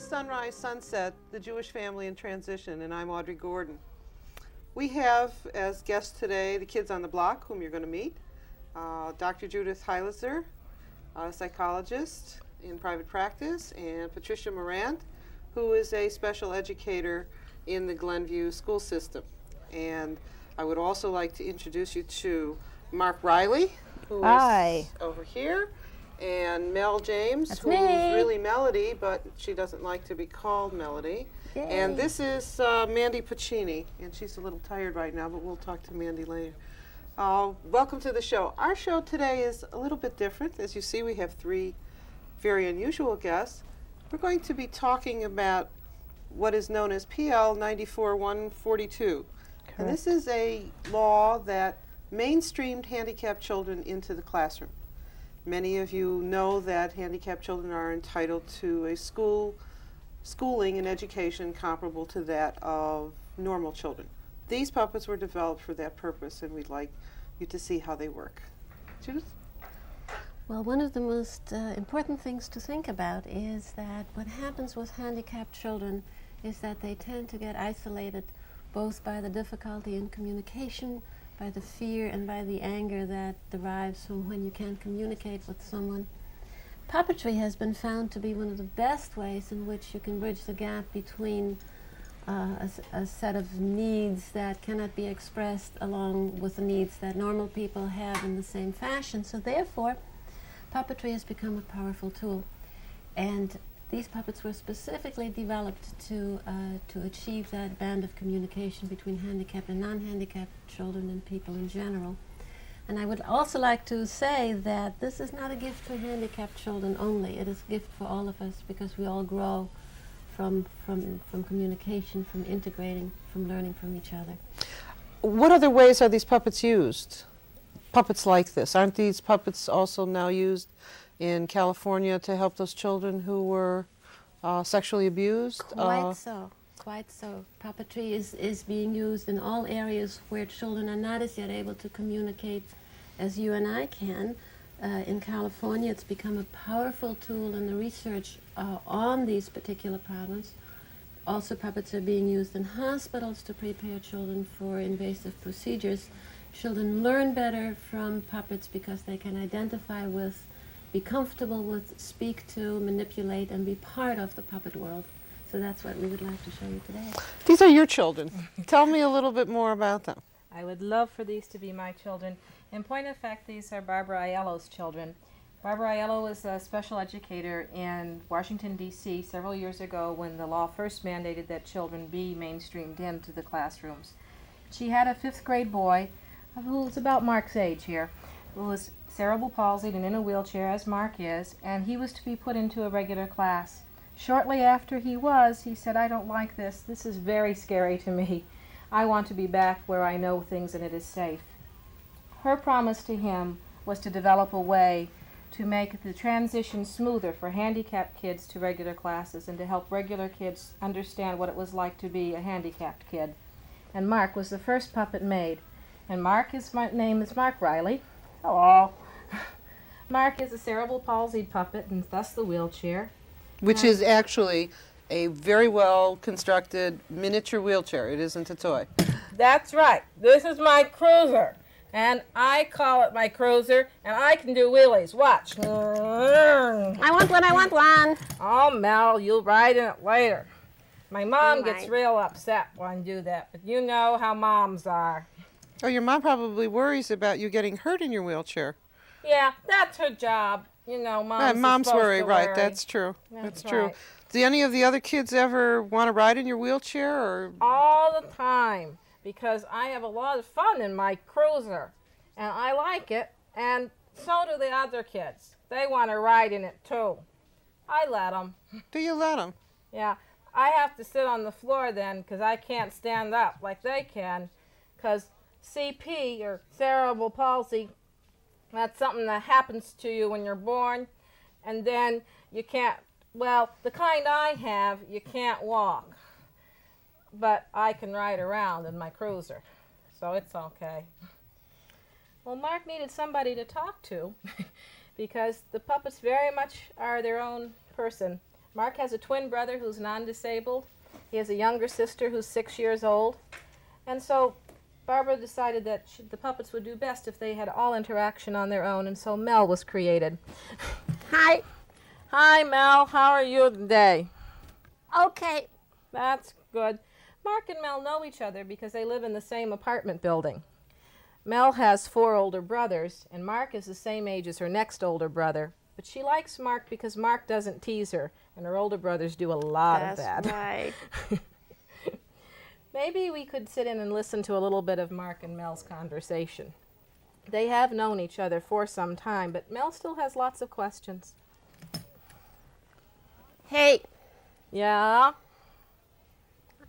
Sunrise Sunset, the Jewish Family in Transition, and I'm Audrey Gordon. We have as guests today the kids on the block, whom you're going to meet, Dr. Judith Hellizer, a psychologist in private practice, and Patricia Mourant, who is a special educator in the Glenview school system. And I would also like to introduce you to Mark Riley, who is over here, and Mel James, who's really Melody, but she doesn't like to be called Melody. Yay. And this is Mandy Puccini, and she's a little tired right now, but we'll talk to Mandy later. Welcome to the show. Our show today is a little bit different. As you see, we have three very unusual guests. We're going to be talking about what is known as PL 94-142. And this is a law that mainstreamed handicapped children into the classroom. Many of you know that handicapped children are entitled to a schooling and education comparable to that of normal children. These puppets were developed for that purpose, and we'd like you to see how they work. Judith? Well, one of the most important things to think about is that what happens with handicapped children is that they tend to get isolated both by the difficulty in communication, by the fear and by the anger that derives from when you can't communicate with someone. Puppetry has been found to be one of the best ways in which you can bridge the gap between a set of needs that cannot be expressed along with the needs that normal people have in the same fashion. So therefore, puppetry has become a powerful tool. And these puppets were specifically developed to achieve that band of communication between handicapped and non-handicapped children and people in general. And I would also like to say that this is not a gift for handicapped children only. It is a gift for all of us because we all grow from communication, from integrating, from learning from each other. What other ways are these puppets used? Puppets like this. Aren't these puppets also now used in California to help those children who were sexually abused? Quite so. Puppetry is being used in all areas where children are not as yet able to communicate as you and I can. In California, it's become a powerful tool in the research on these particular problems. Also, puppets are being used in hospitals to prepare children for invasive procedures. Children learn better from puppets because they can identify with, be comfortable with, speak to, manipulate, and be part of the puppet world. So that's what we would like to show you today. These are your children. Tell me a little bit more about them. I would love for these to be my children. In point of fact, these are Barbara Aiello's children. Barbara Aiello was a special educator in Washington, D.C. several years ago when the law first mandated that children be mainstreamed into the classrooms. She had a 5th grade boy who was about Mark's age here, who was cerebral palsied and in a wheelchair, as Mark is, and he was to be put into a regular class. Shortly after he said, "I don't like this. This is very scary to me. I want to be back where I know things and it is safe." Her promise to him was to develop a way to make the transition smoother for handicapped kids to regular classes and to help regular kids understand what it was like to be a handicapped kid. And Mark was the first puppet made. And my name is Mark Riley. Hello. Mark is a cerebral palsied puppet and thus the wheelchair. Which is actually a very well constructed miniature wheelchair. It isn't a toy. That's right. This is my cruiser. And I call it my cruiser, and I can do wheelies. Watch. I want one. Oh, Mel, you'll ride in it later. My mom gets real upset when I do that, but you know how moms are. Oh, your mom probably worries about you getting hurt in your wheelchair. Yeah, that's her job. You know, moms worry, right? That's true. That's true. Right. Do any of the other kids ever want to ride in your wheelchair, or? All the time, because I have a lot of fun in my cruiser, and I like it, and so do the other kids. They want to ride in it too. I let them. Do you let them? Yeah, I have to sit on the floor then, because I can't stand up like they can, because CP, or cerebral palsy, that's something that happens to you when you're born, and then you can't, well, the kind I have, you can't walk. But I can ride around in my cruiser, so it's okay. Well, Mark needed somebody to talk to because the puppets very much are their own person. Mark has a twin brother who's non-disabled. He has a younger sister who's 6 years old. And so Barbara decided that the puppets would do best if they had all interaction on their own, and so Mel was created. Hi. Hi, Mel. How are you today? Okay. That's good. Mark and Mel know each other because they live in the same apartment building. Mel has 4 older brothers, and Mark is the same age as her next older brother. But she likes Mark because Mark doesn't tease her, and her older brothers do a lot of that. That's right. Maybe we could sit in and listen to a little bit of Mark and Mel's conversation. They have known each other for some time, but Mel still has lots of questions. Hey, Yeah?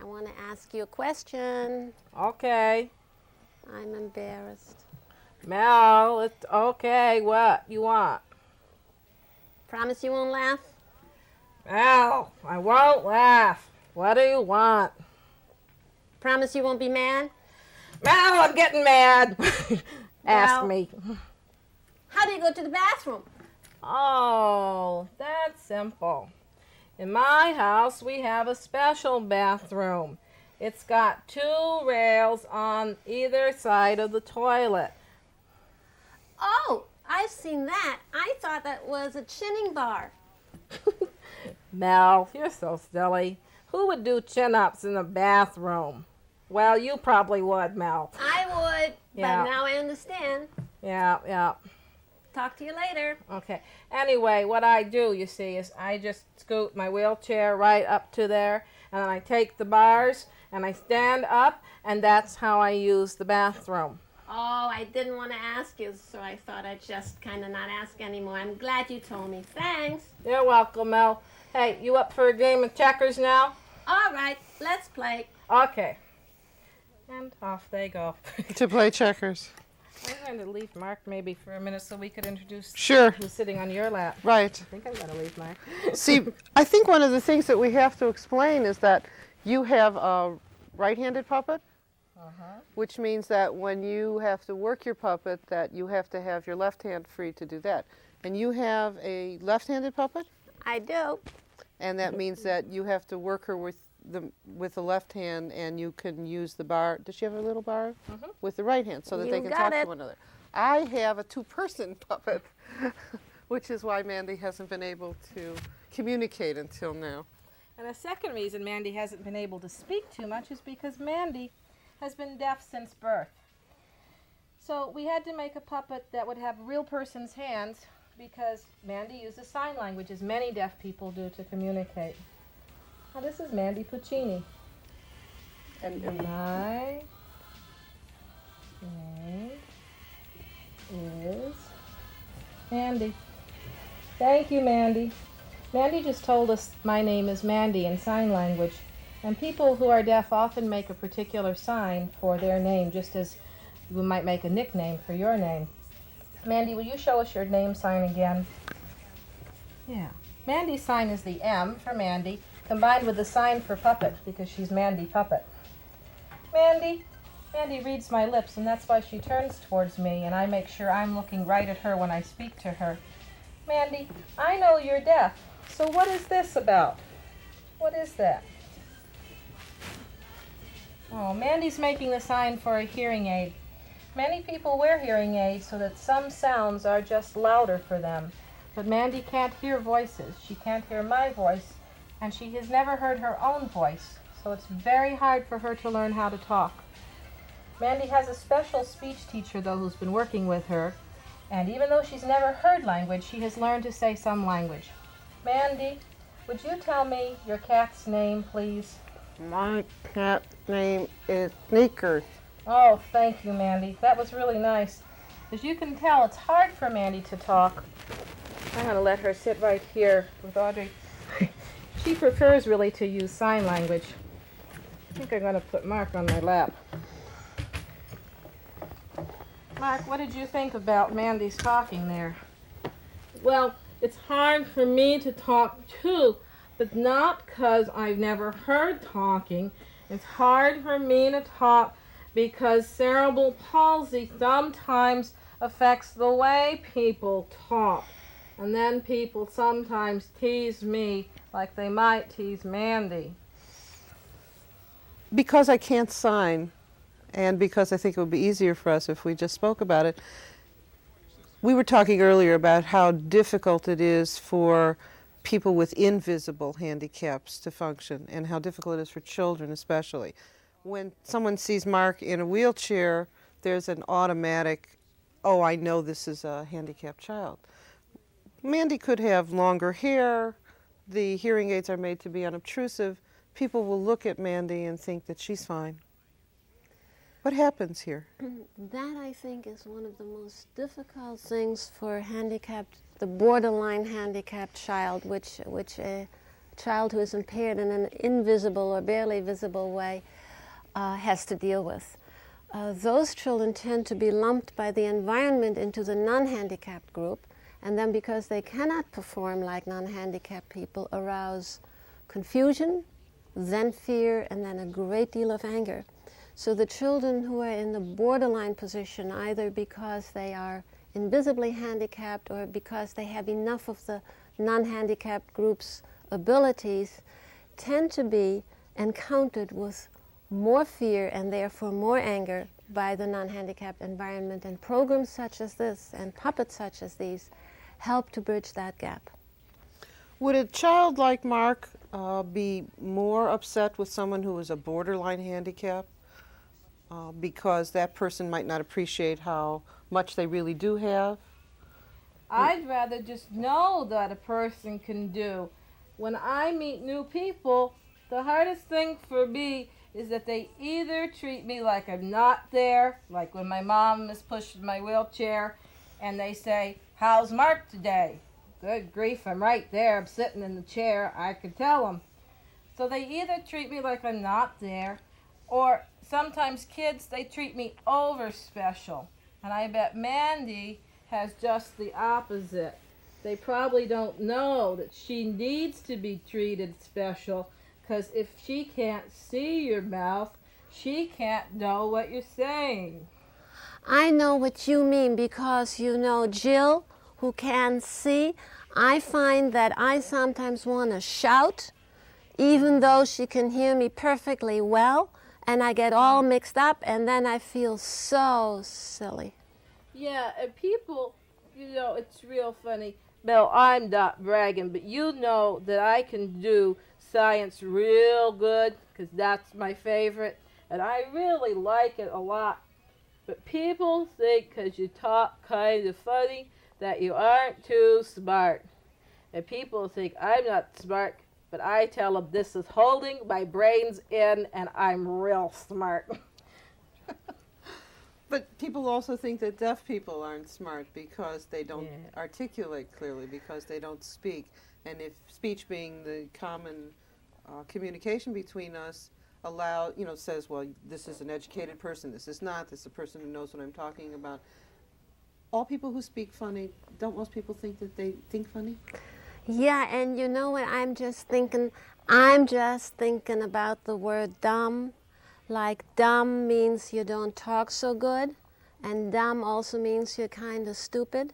I want to ask you a question. Okay. I'm embarrassed. Mel, it's okay. What you want? Promise you won't laugh? Mel, I won't laugh. What do you want? Promise you won't be mad? Mel, I'm getting mad. Ask Well- me. How do you go to the bathroom? Oh, that's simple. In my house, we have a special bathroom. It's got 2 rails on either side of the toilet. Oh, I've seen that. I thought that was a chinning bar. Mel, you're so silly. Who would do chin-ups in the bathroom? Well, you probably would, Mel. I would, Yeah. but now I understand. Yeah. Talk to you later. Okay. Anyway, what I do, you see, is I just scoot my wheelchair right up to there, and then I take the bars, and I stand up, and that's how I use the bathroom. Oh, I didn't want to ask you, so I thought I'd just kind of not ask anymore. I'm glad you told me. Thanks. You're welcome, Mel. Hey, you up for a game of checkers now? All right, let's play. Okay. And off they go. To play checkers. I'm going to leave Mark maybe for a minute so we could introduce Sure. who's sitting on your lap. Right. I think I'm going to leave Mark. See, I think one of the things that we have to explain is that you have a right-handed puppet, which means that when you have to work your puppet, that you have to have your left hand free to do that. And you have a left-handed puppet, I do. and that means that you have to work her with the left hand, and you can use the bar. Does she have a little bar? With the right hand, so that they You can got talk it. to one another. I have a 2-person puppet, which is why Mandy hasn't been able to communicate until now. And a second reason Mandy hasn't been able to speak too much is because Mandy has been deaf since birth. So we had to make a puppet that would have a real person's hands because Mandy uses sign language, as many deaf people do, to communicate. Now this is Mandy Puccini. And My name is Mandy. Thank you, Mandy. Mandy just told us my name is Mandy in sign language, and people who are deaf often make a particular sign for their name, just as you might make a nickname for your name. Mandy, will you show us your name sign again? Yeah. Mandy's sign is the M for Mandy, combined with the sign for puppet, because she's Mandy Puppet. Mandy reads my lips, and that's why she turns towards me, and I make sure I'm looking right at her when I speak to her. Mandy, I know you're deaf, so what is this about? What is that? Oh, Mandy's making the sign for a hearing aid. Many people wear hearing aids so that some sounds are just louder for them. But Mandy can't hear voices. She can't hear my voice, and she has never heard her own voice, so it's very hard for her to learn how to talk. Mandy has a special speech teacher, though, who's been working with her, and even though she's never heard language, she has learned to say some language. Mandy, would you tell me your cat's name, please? my cat's name is Sneakers. Oh, thank you, Mandy. That was really nice. As you can tell, it's hard for Mandy to talk. I'm going to let her sit right here with Audrey. She prefers really to use sign language. I think I'm going to put Mark on my lap. Mark, what did you think about Mandy's talking there? Well, it's hard for me to talk too, but not because I've never heard talking. It's hard for me to talk because cerebral palsy sometimes affects the way people talk. And then people sometimes tease me like they might tease Mandy? Because I can't sign, and because I think it would be easier for us if we just spoke about it. We were talking earlier about how difficult it is for people with invisible handicaps to function, and how difficult it is for children especially. When someone sees Mark in a wheelchair, there's an automatic, oh, I know this is a handicapped child. Mandy could have longer hair, the hearing aids are made to be unobtrusive. People will look at Mandy and think that she's fine. What happens here? That, I think, is one of the most difficult things for the borderline handicapped child, which a child who is impaired in an invisible or barely visible way has to deal with. Those children tend to be lumped by the environment into the non-handicapped group, and then because they cannot perform like non-handicapped people, arouse confusion, then fear, and then a great deal of anger. So the children who are in the borderline position, either because they are invisibly handicapped or because they have enough of the non-handicapped group's abilities, tend to be encountered with more fear and therefore more anger by the non-handicapped environment. And programs such as this and puppets such as these help to bridge that gap. Would a child like Mark be more upset with someone who is a borderline handicap because that person might not appreciate how much they really do have? I'd rather just know that a person can do. When I meet new people, the hardest thing for me is that they either treat me like I'm not there, like when my mom is pushing my wheelchair, and they say, "How's Mark today?" Good grief, I'm right there. I'm sitting in the chair. I could tell them. So they either treat me like I'm not there, or sometimes kids, they treat me over special. And I bet Mandy has just the opposite. They probably don't know that she needs to be treated special, because if she can't see your mouth, she can't know what you're saying. I know what you mean, because you know Jill, who can see, I find that I sometimes want to shout, even though she can hear me perfectly well, and I get all mixed up, and then I feel so silly. Yeah, and people, it's real funny. Well, I'm not bragging, but you know that I can do science real good, because that's my favorite, and I really like it a lot. But people think because you talk kind of funny that you aren't too smart. And people think I'm not smart, but I tell them this is holding my brains in and I'm real smart. But people also think that deaf people aren't smart because they don't articulate clearly, because they don't speak. And if speech being the common communication between us says, well, this is an educated person, this is not, this is a person who knows what I'm talking about. All people who speak funny, don't most people think that they think funny? Yeah, and you know what I'm just thinking? I'm just thinking about the word dumb. Like dumb means you don't talk so good, and dumb also means you're kind of stupid.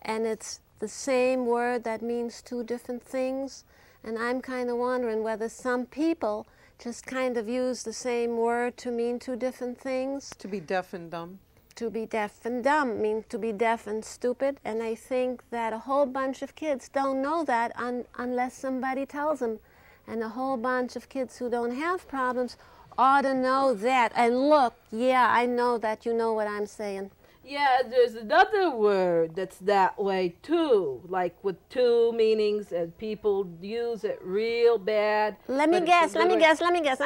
And it's the same word that means two different things. And I'm kind of wondering whether some people just kind of use the same word to mean two different things. To be deaf and dumb? To be deaf and dumb means to be deaf and stupid. And I think that a whole bunch of kids don't know that unless somebody tells them. And a whole bunch of kids who don't have problems ought to know that. And look, yeah, I know that you know what I'm saying. Yeah, there's another word that's that way too, like with two meanings, and people use it real bad. Let me guess. I'm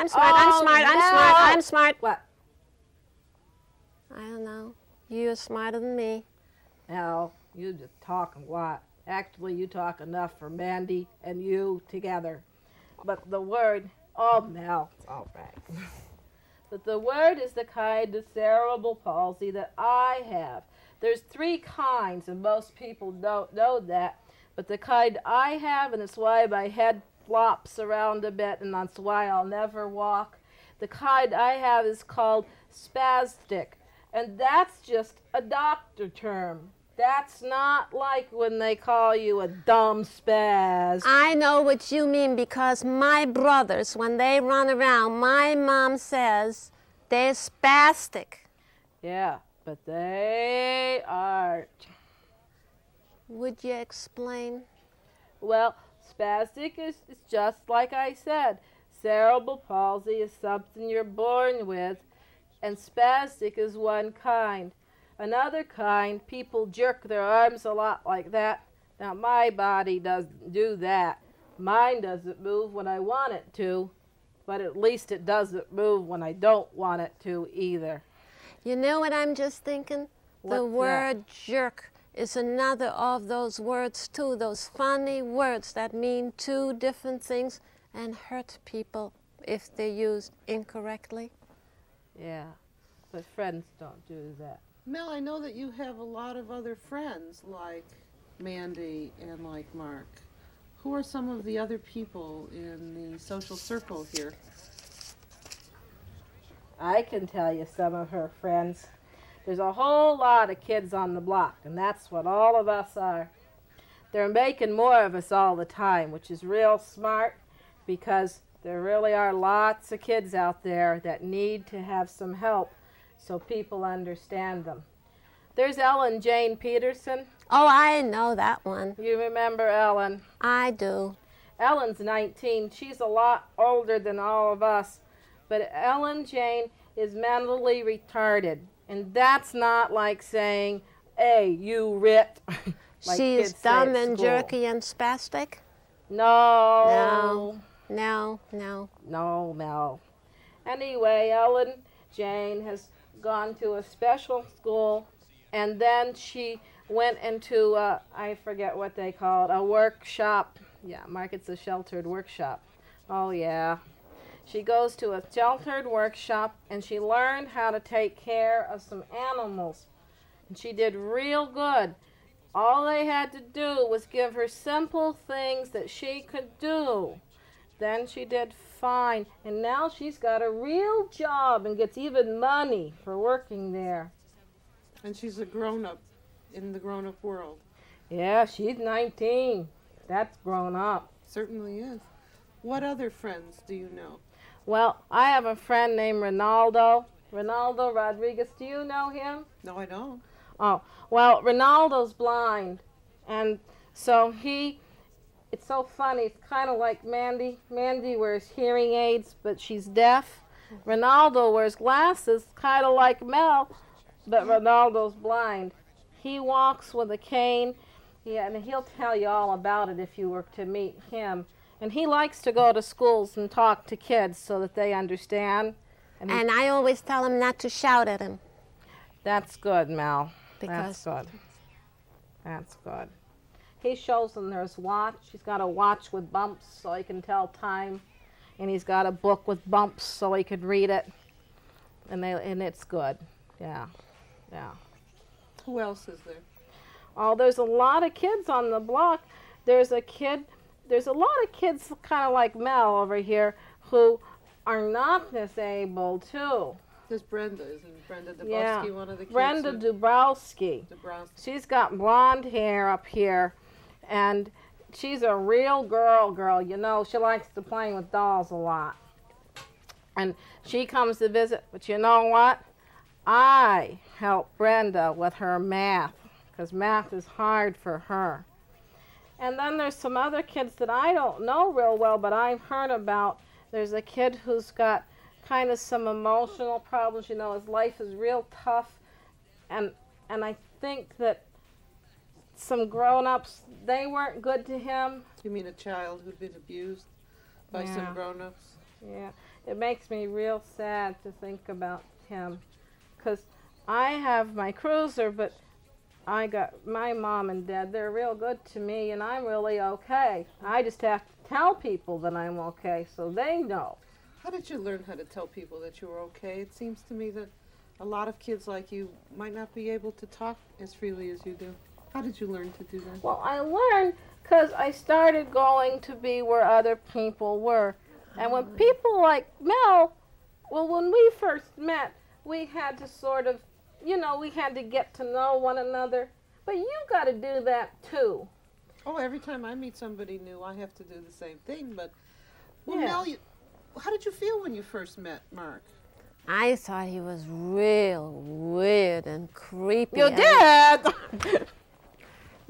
smart, Oh, I'm smart. What? I don't know. You're smarter than me. No, you just talk a lot. Actually, you talk enough for Mandy and you together. But the word, Mel, it's all right. But the word is the kind of cerebral palsy that I have. There's 3 kinds, and most people don't know that. But the kind I have, and it's why my head flops around a bit, and that's why I'll never walk. The kind I have is called spastic, and that's just a doctor term. That's not like when they call you a dumb spaz. I know what you mean, because my brothers, when they run around, my mom says they're spastic. Yeah, but they aren't. Would you explain? Well, spastic is just like I said. Cerebral palsy is something you're born with, and spastic is one kind. Another kind, people jerk their arms a lot like that. Now, my body doesn't do that. Mine doesn't move when I want it to, but at least it doesn't move when I don't want it to either. You know what I'm just thinking? The What's word jerk is another of those words too, those funny words that mean two different things and hurt people if they're used incorrectly. Yeah, but friends don't do that. Mel, I know that you have a lot of other friends like Mandy and like Mark. Who are some of the other people in the social circle here? I can tell you some of her friends. There's a whole lot of kids on the block, and that's what all of us are. They're making more of us all the time, which is real smart, because there really are lots of kids out there that need to have some help so people understand them. There's Ellen Jane Peterson. Oh, I know that one. You remember Ellen? I do. Ellen's 19. She's a lot older than all of us, but Ellen Jane is mentally retarded. And that's not like saying, hey, you rit. Like She's kids say at dumb and school. jerky and spastic? No. No. No, Mel. Anyway, Ellen Jane has gone to a special school, and then she went into, I forget what they call it, a workshop. Yeah, Mark, it's a sheltered workshop. Oh, yeah. She goes to a sheltered workshop, and she learned how to take care of some animals. And she did real good. All they had to do was give her simple things that she could do. Then she did fine, and now she's got a real job and gets even money for working there. And she's a grown-up in the grown-up world. Yeah, she's 19. That's grown up. Certainly is. What other friends do you know? Well, I have a friend named Ronaldo. Ronaldo Rodriguez. Do you know him? No, I don't. Oh, well, Ronaldo's blind. And so it's so funny. It's kind of like Mandy. Mandy wears hearing aids, but she's deaf. Ronaldo wears glasses, kind of like Mel, but Ronaldo's blind. He walks with a cane. Yeah, and he'll tell you all about it if you were to meet him. And he likes to go to schools and talk to kids so that they understand. And I always tell him not to shout at him. That's good, Mel. Because That's good. That's good. He shows them there's watch. He's got a watch with bumps so he can tell time. And he's got a book with bumps so he can read it. And it's good. Yeah. Who else is there? Oh, there's a lot of kids on the block. There's a lot of kids kind of like Mel over here who are not disabled too. There's Brenda. Isn't Brenda Dabrowski Yeah. one of the kids? Brenda Dabrowski. She's got blonde hair up here, and she's a real girl. You know, she likes to play with dolls a lot. And she comes to visit, but you know what? I help Brenda with her math, because math is hard for her. And then there's some other kids that I don't know real well, but I've heard about. There's a kid who's got kind of some emotional problems. You know, his life is real tough. And I think that some grown-ups, they weren't good to him. You mean a child who'd been abused by some grown-ups? Yeah. It makes me real sad to think about him. Because I have my cruiser, but I got my mom and dad. They're real good to me, and I'm really okay. I just have to tell people that I'm okay so they know. How did you learn how to tell people that you were okay? It seems to me that a lot of kids like you might not be able to talk as freely as you do. How did you learn to do that? Well, I learned because I started going to be where other people were. And when people like Mel, well, when we first met, we had to sort of, we had to get to know one another. But you got to do that too. Oh, every time I meet somebody new, I have to do the same thing. But, well, Yeah. Mel, how did you feel when you first met Mark? I thought he was real weird and creepy. You did!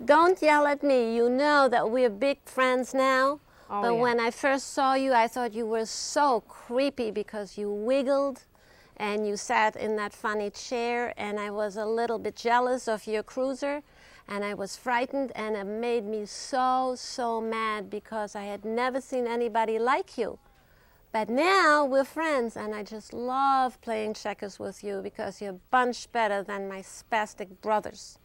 Don't yell at me. You know that we're big friends now. Oh, But yeah. when I first saw you, I thought you were so creepy because you wiggled and you sat in that funny chair, and I was a little bit jealous of your cruiser, and I was frightened, and it made me so, so mad because I had never seen anybody like you. But now we're friends, and I just love playing checkers with you because you're a bunch better than my spastic brothers.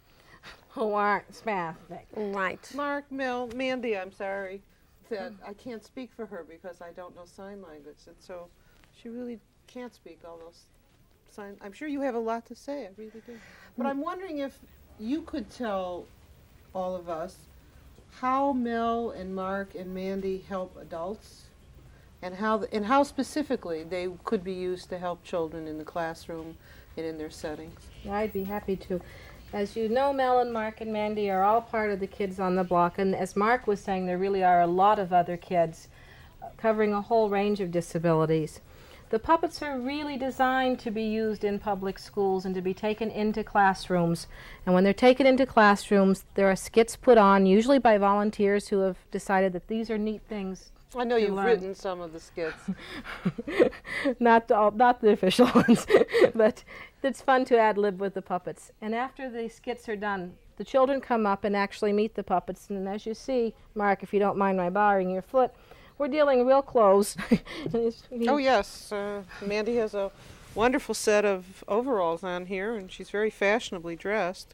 Who aren't spastic. Right. Mark, Mel, Mandy, I'm sorry that I can't speak for her because I don't know sign language, and so she really can't speak all those signs. I'm sure you have a lot to say, I really do. But I'm wondering if you could tell all of us how Mel and Mark and Mandy help adults, and how specifically they could be used to help children in the classroom and in their settings. I'd be happy to. As you know, Mel and Mark and Mandy are all part of the Kids on the Block, and as Mark was saying, there really are a lot of other kids covering a whole range of disabilities. The puppets are really designed to be used in public schools and to be taken into classrooms. And when they're taken into classrooms, there are skits put on, usually by volunteers who have decided that these are neat things. I know you've learn. written some of the skits. Not the official ones, but it's fun to ad-lib with the puppets. And after the skits are done, the children come up and actually meet the puppets. And as you see, Mark, if you don't mind my borrowing your foot, we're dealing real close. Oh yes, Mandy has a wonderful set of overalls on here, and she's very fashionably dressed.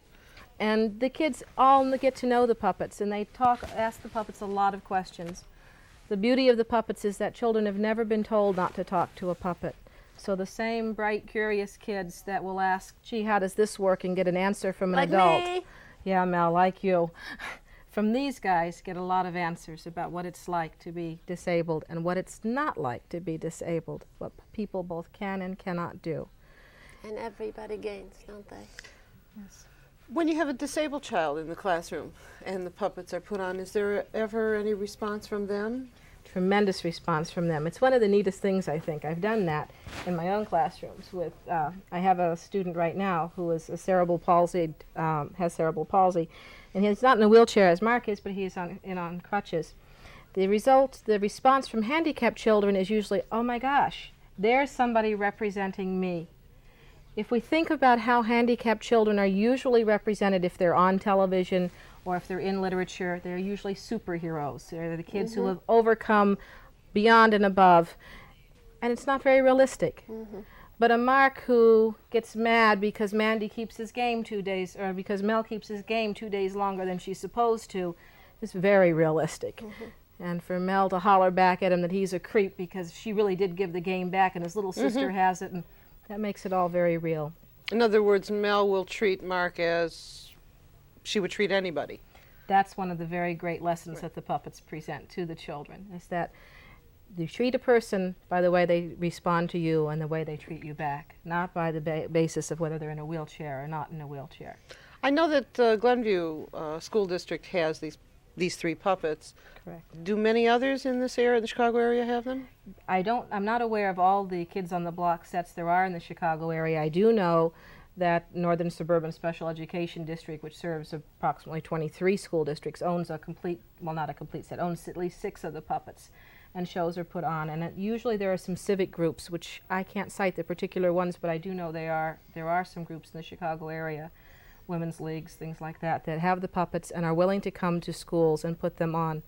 And the kids all get to know the puppets, and they ask the puppets a lot of questions. The beauty of the puppets is that children have never been told not to talk to a puppet. So the same bright, curious kids that will ask, gee, how does this work, and get an answer from an Like adult. me. Yeah, Mel, like you. From these guys get a lot of answers about what it's like to be disabled and what it's not like to be disabled, what people both can and cannot do. And everybody gains, don't they? Yes. When you have a disabled child in the classroom and the puppets are put on, is there ever any response from them? Tremendous response from them. It's one of the neatest things, I think. I've done that in my own classrooms with, I have a student right now who is has cerebral palsy, and he's not in a wheelchair as Mark is, but he's on crutches. The response from handicapped children is usually, oh my gosh, there's somebody representing me. If we think about how handicapped children are usually represented if they're on television or if they're in literature, they're usually superheroes. They're the kids who have overcome beyond and above, and it's not very realistic. But a Mark who gets mad because Mandy keeps his game 2 days, or because Mel keeps his game 2 days longer than she's supposed to, is very realistic. And for Mel to holler back at him that he's a creep because she really did give the game back and his little sister has it, and that makes it all very real. In other words, Mel will treat Mark as she would treat anybody. That's one of the very great lessons that the puppets present to the children, is that you treat a person by the way they respond to you and the way they treat you back, not by the basis of whether they're in a wheelchair or not in a wheelchair. I know that Glenview School District has these three puppets. Correct. Do many others in this area, the Chicago area, have them? I'm not aware of all the Kids on the Block sets there are in the Chicago area. I do know that Northern Suburban Special Education District, which serves approximately 23 school districts, owns a complete, well, not a complete set, owns at least 6 of the puppets, and shows are put on. And usually there are some civic groups, which I can't cite the particular ones, but I do know there are some groups in the Chicago area, women's leagues, things like that, that have the puppets and are willing to come to schools and put them on.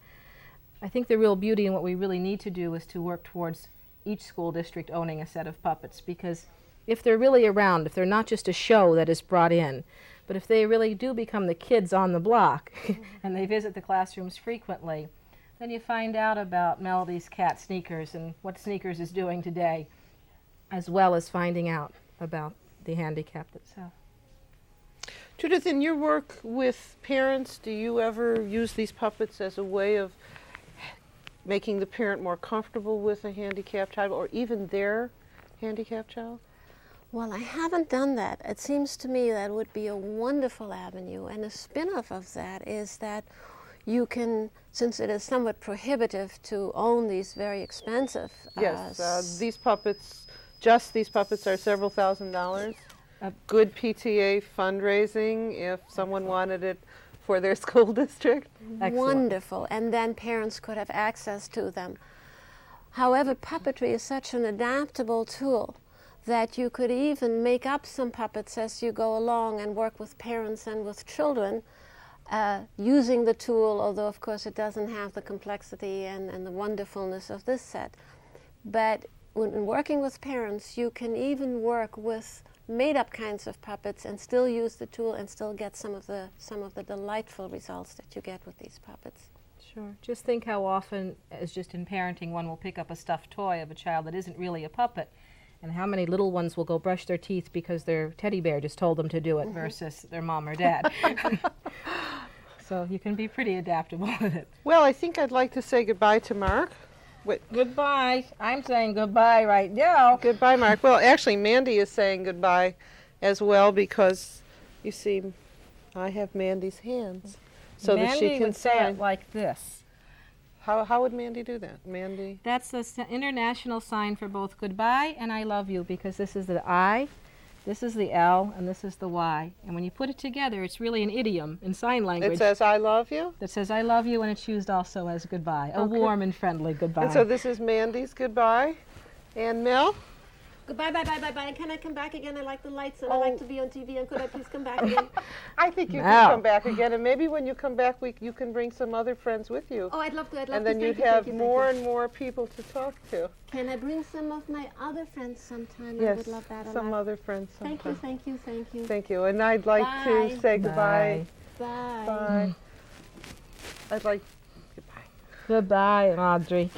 I think the real beauty and what we really need to do is to work towards each school district owning a set of puppets, because if they're really around, if they're not just a show that is brought in, but if they really do become the kids on the block and they visit the classrooms frequently, then you find out about Melody's cat Sneakers and what Sneakers is doing today, as well as finding out about the Handicapped itself. Judith, in your work with parents, do you ever use these puppets as a way of making the parent more comfortable with a handicapped child or even their handicapped child? Well, I haven't done that. It seems to me that would be a wonderful avenue, and a spin-off of that is that you can, since it is somewhat prohibitive to own these very expensive these puppets, just these puppets, are several $1,000s. Good PTA fundraising if someone wanted it for their school district. Excellent. Wonderful, and then parents could have access to them. However, puppetry is such an adaptable tool that you could even make up some puppets as you go along and work with parents and with children using the tool, although of course it doesn't have the complexity and the wonderfulness of this set. But when working with parents, you can even work with made-up kinds of puppets and still use the tool and still get some of the delightful results that you get with these puppets. Sure. Just think how often, as just in parenting, one will pick up a stuffed toy of a child that isn't really a puppet, and how many little ones will go brush their teeth because their teddy bear just told them to do it versus their mom or dad. So you can be pretty adaptable with it. Well, I think I'd like to say goodbye to Mark. Wait. Goodbye. I'm saying goodbye right now. Goodbye, Mark. Well, actually, Mandy is saying goodbye as well because, you see, I have Mandy's hands so Mandy that she can would say sign. it like this. How would Mandy do that? Mandy? That's the international sign for both goodbye and I love you, because this is the I, this is the L, and this is the Y. And when you put it together, it's really an idiom in sign language. It says, I love you? That says I love you, and it's used also as goodbye, a warm and friendly goodbye. And so this is Mandy's goodbye. And Mel? Goodbye, bye, bye, bye, bye. Can I come back again? I like the lights and I like to be on TV. And could I please come back again? I think you can come back again. And maybe when you come back, you can bring some other friends with you. Oh, I'd love to. And then you'd have more and more people to talk to. Can I bring some of my other friends sometime? Yes, I would love that a some lot. other friends sometime. Thank you, thank you, thank you. Thank you. And I'd like to say goodbye. Bye. Bye. I'd like goodbye. Goodbye, Audrey.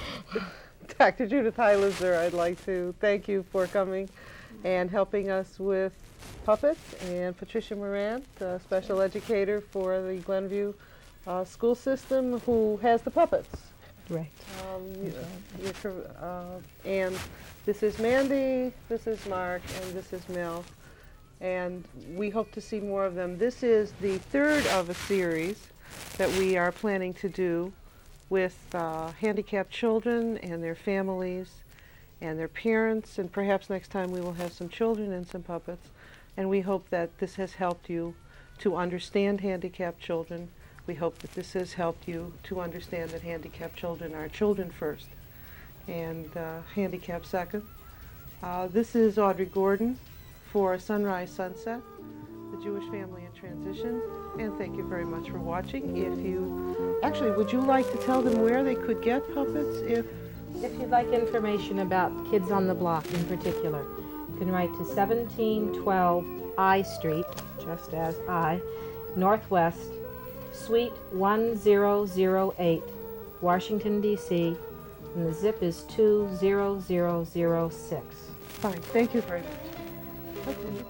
Dr. Judith Hellizer, I'd like to thank you for coming and helping us with puppets, and Patricia Mourant, special educator for the Glenview school system, who has the puppets. Right. And this is Mandy, this is Mark, and this is Mel. And we hope to see more of them. This is the third of a series that we are planning to do with handicapped children and their families and their parents, and perhaps next time we will have some children and some puppets. And we hope that this has helped you to understand handicapped children. We hope that this has helped you to understand that handicapped children are children first and handicapped second. This is Audrey Gordon for Sunrise Sunset, the Jewish Family in Transition, and thank you very much for watching. Would you like to tell them where they could get puppets If you'd like information about Kids on the Block in particular, you can write to 1712 I Street, just as I, Northwest, Suite 1008, Washington, D.C., and the zip is 20006. Fine, thank you very much. Okay.